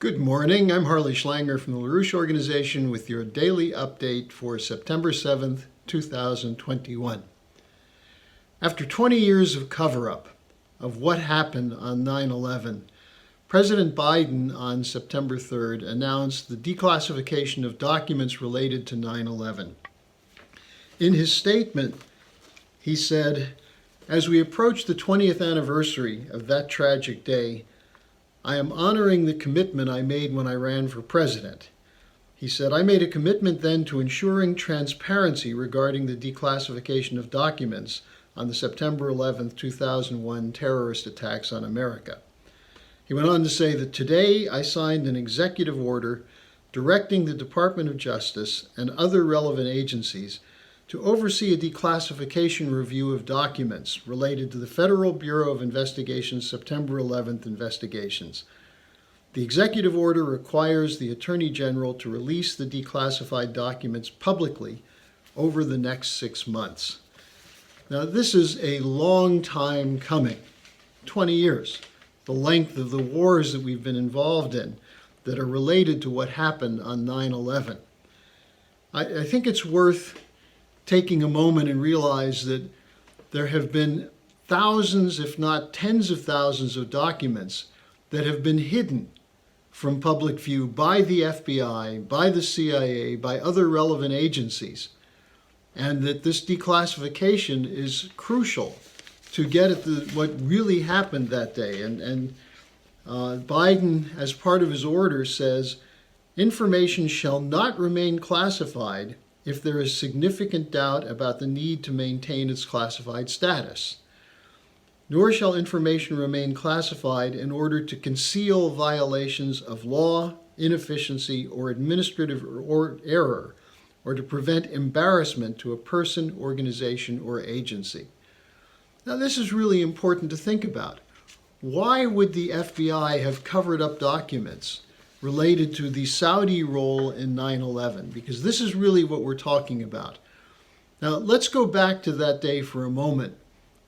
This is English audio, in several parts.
Good morning. I'm Harley Schlanger from the LaRouche organization with your daily update for September 7th, 2021. After 20 years of cover-up of what happened on 9/11, President Biden on September 3rd announced the declassification of documents related to 9/11. In his statement, he said, "As we approach the 20th anniversary of that tragic day, I am honoring the commitment I made when I ran for president." He said, "I made a commitment then to ensuring transparency regarding the declassification of documents on the September 11th, 2001 terrorist attacks on America." He went on to say that today I signed an executive order directing the Department of Justice and other relevant agencies to oversee a declassification review of documents related to the Federal Bureau of Investigation's September 11th investigations. The executive order requires the Attorney General to release the declassified documents publicly over the next 6 months. Now, this is a long time coming, 20 years, the length of the wars that we've been involved in that are related to what happened on 9/11. I think it's worth taking a moment and realize that there have been thousands, if not tens of thousands of documents that have been hidden from public view by the FBI, by the CIA, by other relevant agencies, and that this declassification is crucial to get at what really happened that day. And Biden, as part of his order, says, "Information shall not remain classified if there is significant doubt about the need to maintain its classified status. Nor shall information remain classified in order to conceal violations of law, inefficiency, or administrative error, or to prevent embarrassment to a person, organization, or agency." Now, this is really important to think about. Why would the FBI have covered up documents related to the Saudi role in 9/11? Because this is really what we're talking about. Now, let's go back to that day for a moment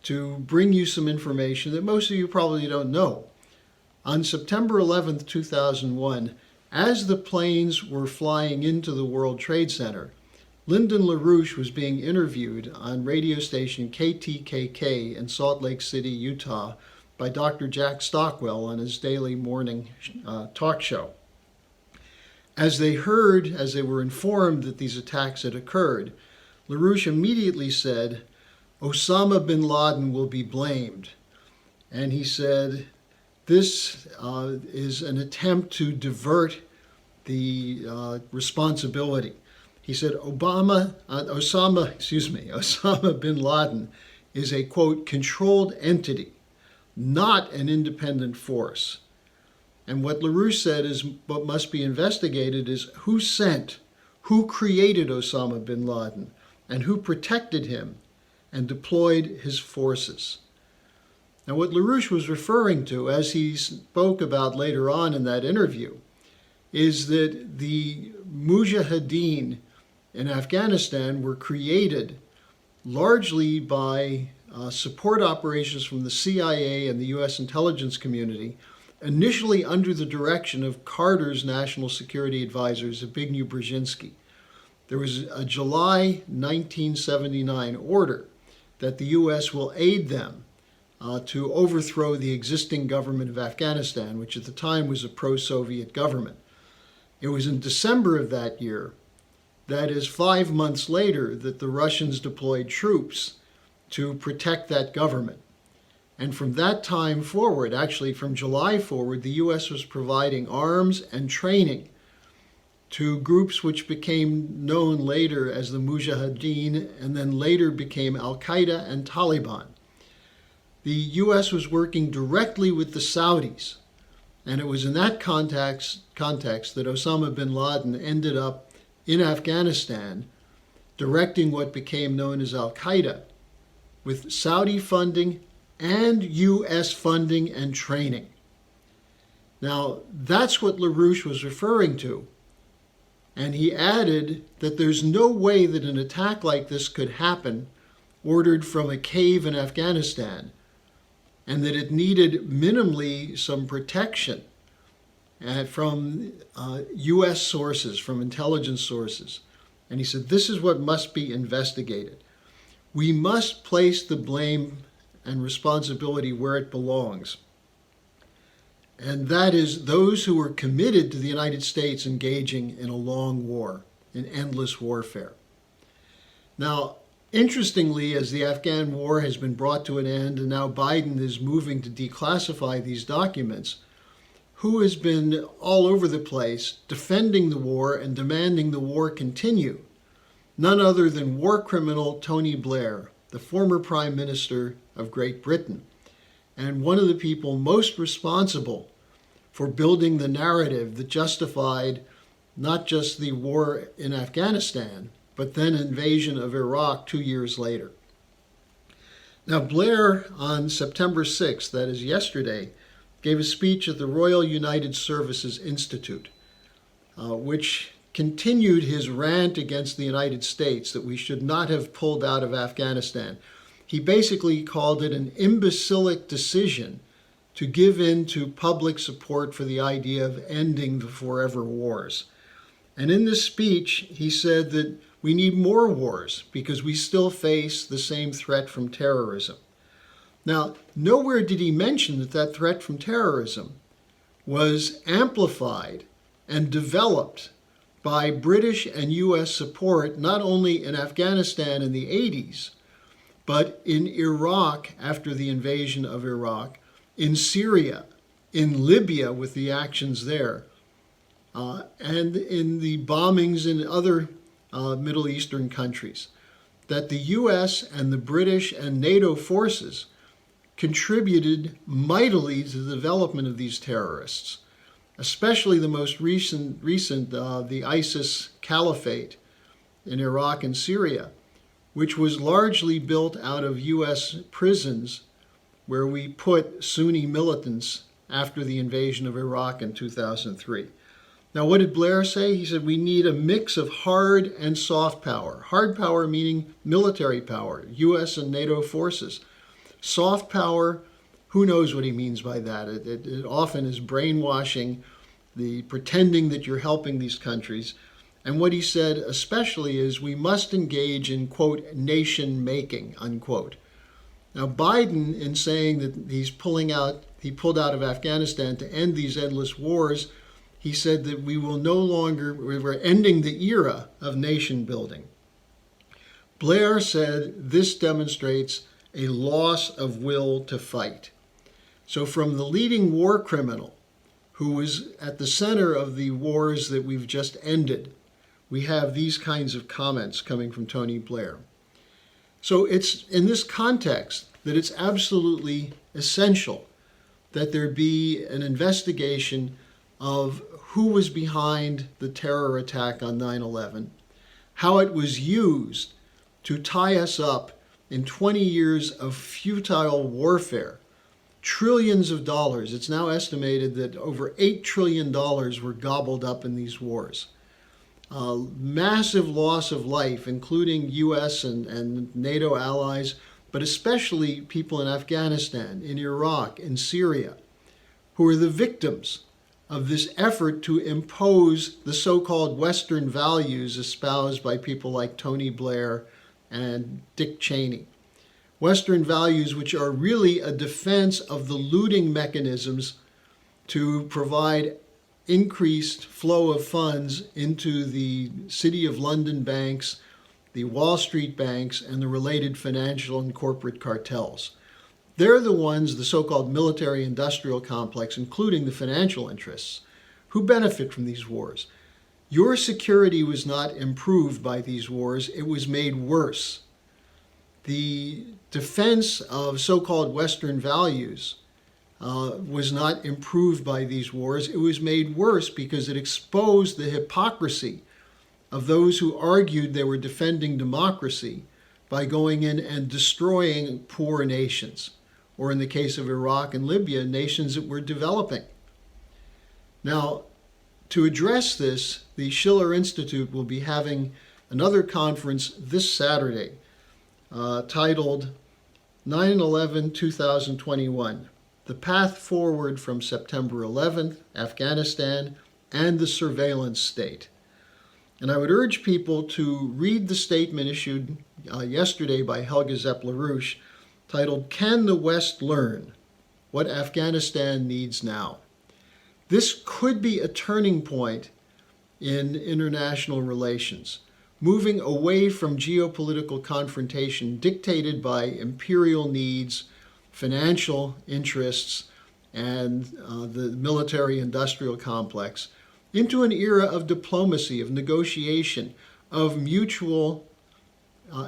to bring you some information that most of you probably don't know. On September 11th, 2001, as the planes were flying into the World Trade Center, Lyndon LaRouche was being interviewed on radio station KTKK in Salt Lake City, Utah, by Dr. Jack Stockwell on his daily morning talk show. As they were informed that these attacks had occurred, LaRouche immediately said, "Osama Bin Laden will be blamed." And he said, this is an attempt to divert the responsibility. He said, Osama Bin Laden is a, quote, "controlled entity, not an independent force." And what LaRouche said is what must be investigated is who sent, who created Osama bin Laden, and who protected him and deployed his forces. Now, what LaRouche was referring to, as he spoke about later on in that interview, is that the Mujahideen in Afghanistan were created largely by support operations from the CIA and the U.S. intelligence community, initially under the direction of Carter's national security advisor, Zbigniew Brzezinski. There was a July 1979 order that the U.S. will aid them to overthrow the existing government of Afghanistan, which at the time was a pro-Soviet government. It was in December of that year, that is 5 months later, that the Russians deployed troops to protect that government. And from that time forward, actually from July forward, the U.S. was providing arms and training to groups which became known later as the Mujahideen and then later became Al-Qaeda and Taliban. The U.S. was working directly with the Saudis, and it was in that context that Osama bin Laden ended up in Afghanistan directing what became known as Al-Qaeda, with Saudi funding and U.S. funding and training. Now, that's what LaRouche was referring to. And he added that there's no way that an attack like this could happen ordered from a cave in Afghanistan, and that it needed minimally some protection from U.S. sources, from intelligence sources. And he said, this is what must be investigated. We must place the blame and responsibility where it belongs. And that is those who are committed to the United States engaging in a long war, in endless warfare. Now, interestingly, as the Afghan war has been brought to an end and now Biden is moving to declassify these documents, who has been all over the place defending the war and demanding the war continue? None other than war criminal Tony Blair, the former Prime Minister of Great Britain, and one of the people most responsible for building the narrative that justified not just the war in Afghanistan, but then invasion of Iraq 2 years later. Now, Blair, on September 6th, that is yesterday, gave a speech at the Royal United Services Institute, which continued his rant against the United States that we should not have pulled out of Afghanistan. He basically called it an imbecilic decision to give in to public support for the idea of ending the forever wars. And in this speech, he said that we need more wars because we still face the same threat from terrorism. Now, nowhere did he mention that that threat from terrorism was amplified and developed by British and U.S. support, not only in Afghanistan in the 80s, but in Iraq after the invasion of Iraq, in Syria, in Libya with the actions there, and in the bombings in other Middle Eastern countries, that the U.S. and the British and NATO forces contributed mightily to the development of these terrorists, especially the most recent the ISIS caliphate in Iraq and Syria, which was largely built out of U.S. prisons where we put Sunni militants after the invasion of Iraq in 2003. Now, what did Blair say? He said we need a mix of hard and soft power. Hard power meaning military power, U.S. and NATO forces. Soft power, who knows what he means by that? It often is brainwashing, the pretending that you're helping these countries. And what he said especially is we must engage in, quote, nation making, unquote. Now, Biden, in saying that he pulled out of Afghanistan to end these endless wars, he said that we're ending the era of nation building. Blair said this demonstrates a loss of will to fight. So from the leading war criminal, who was at the center of the wars that we've just ended, we have these kinds of comments coming from Tony Blair. So it's in this context that it's absolutely essential that there be an investigation of who was behind the terror attack on 9/11, how it was used to tie us up in 20 years of futile warfare, trillions of dollars. It's now estimated that over $8 trillion were gobbled up in these wars. Massive loss of life, including U.S. and NATO allies, but especially people in Afghanistan, in Iraq, in Syria, who are the victims of this effort to impose the so-called Western values espoused by people like Tony Blair and Dick Cheney. Western values which are really a defense of the looting mechanisms to provide increased flow of funds into the City of London banks, the Wall Street banks, and the related financial and corporate cartels. They're the ones, the so-called military-industrial complex, including the financial interests, who benefit from these wars. Your security was not improved by these wars, it was made worse. The defense of so-called Western values was not improved by these wars. It was made worse because it exposed the hypocrisy of those who argued they were defending democracy by going in and destroying poor nations, or in the case of Iraq and Libya, nations that were developing. Now, to address this, the Schiller Institute will be having another conference this Saturday titled 9/11 2021, the path forward from September 11th, Afghanistan, and the surveillance state. And I would urge people to read the statement issued yesterday by Helga Zepp LaRouche titled, "Can the West Learn What Afghanistan Needs Now?" This could be a turning point in international relations, moving away from geopolitical confrontation dictated by imperial needs, financial interests, and the military-industrial complex, into an era of diplomacy, of negotiation, of mutual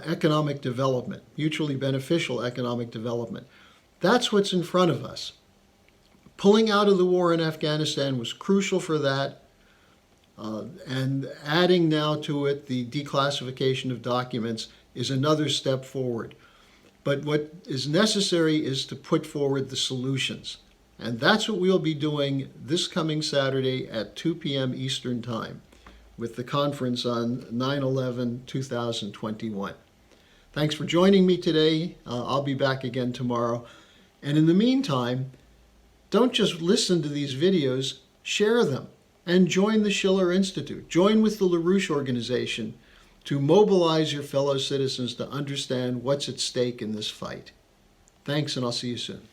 economic development, mutually beneficial economic development. That's what's in front of us. Pulling out of the war in Afghanistan was crucial for that, and adding now to it the declassification of documents is another step forward. But what is necessary is to put forward the solutions. And that's what we'll be doing this coming Saturday at 2 p.m. Eastern Time with the conference on 9/11/2021. Thanks for joining me today. I'll be back again tomorrow. And in the meantime, don't just listen to these videos, share them, and join the Schiller Institute. Join with the LaRouche organization to mobilize your fellow citizens to understand what's at stake in this fight. Thanks, and I'll see you soon.